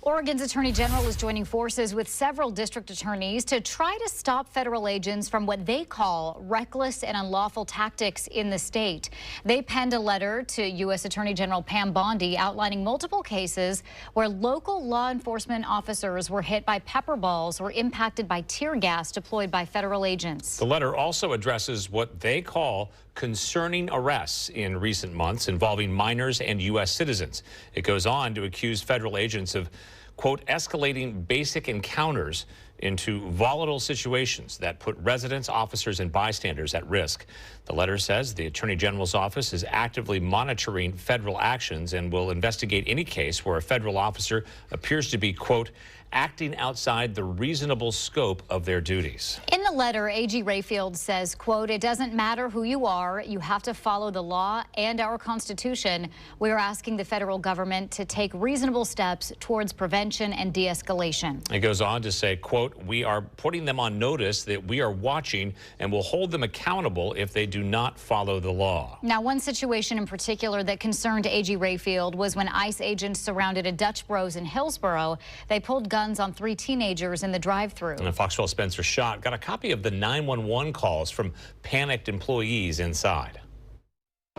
Oregon's Attorney General is joining forces with several district attorneys to try to stop federal agents from what they call reckless and unlawful tactics in the state. They penned a letter to U.S. Attorney General Pam Bondi outlining multiple cases where local law enforcement officers were hit by pepper balls or impacted by tear gas deployed by federal agents. The letter also addresses what they call concerning arrests in recent months involving minors and U.S. citizens. It goes on to accuse federal agents of, quote, escalating basic encounters into volatile situations that put residents, officers, and bystanders at risk. The letter says the Attorney General's office is actively monitoring federal actions and will investigate any case where a federal officer appears to be, quote, acting outside the reasonable scope of their duties. In the letter, AG Rayfield says, quote, it doesn't matter who you are, you have to follow the law and our Constitution. We are asking the federal government to take reasonable steps towards prevention and de-escalation. It goes on to say, quote, we are putting them on notice that we are watching and will hold them accountable if they do not follow the law. Now, one situation in particular that concerned AG Rayfield was when ICE agents surrounded a Dutch Bros in Hillsborough. They pulled guns on 3 teenagers in the drive-thru. And Fox 12 Spencer Schott got a copy of the 911 calls from panicked employees inside.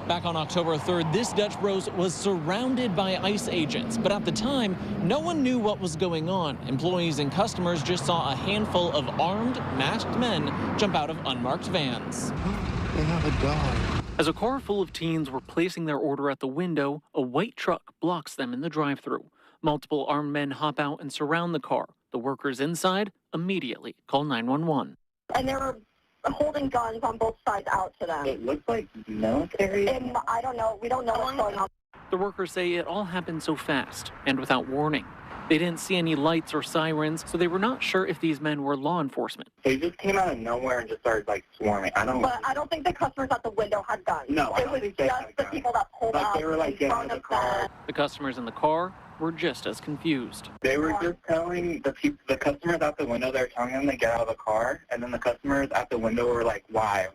Back on October 3rd, this Dutch Bros was surrounded by ICE agents, but at the time, no one knew what was going on. Employees and customers just saw a handful of armed, masked men jump out of unmarked vans. They have a dog. As a car full of teens were placing their order at the window, a white truck blocks them in the drive-thru. Multiple armed men hop out and surround the car. The workers inside immediately call 911. And they were holding guns on both sides out to them. It looks like military. I don't know. We don't know what's going on. The workers say it all happened so fast and without warning. They didn't see any lights or sirens, so they were not sure if these men were law enforcement. They just came out of nowhere and just started like swarming. But I don't think the customers at the window had guns. No, it was just the people that pulled out. They were like getting out of the car. The customers in the car were just as confused. They were just telling the customers out the window, they were telling them to get out of the car, and then the customers at the window were like, why?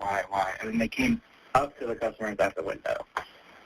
And then they came up to the customers at the window.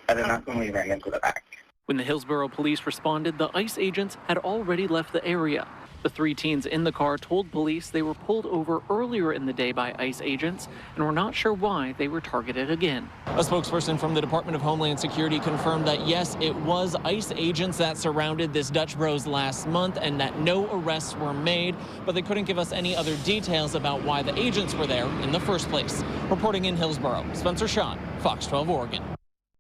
And then that's when we ran into the back. When the Hillsborough police responded, the ICE agents had already left the area. The 3 teens in the car told police they were pulled over earlier in the day by ICE agents and were not sure why they were targeted again. A spokesperson from the Department of Homeland Security confirmed that, yes, it was ICE agents that surrounded this Dutch Bros last month and that no arrests were made, but they couldn't give us any other details about why the agents were there in the first place. Reporting in Hillsborough, Spencer Schott, Fox 12 Oregon.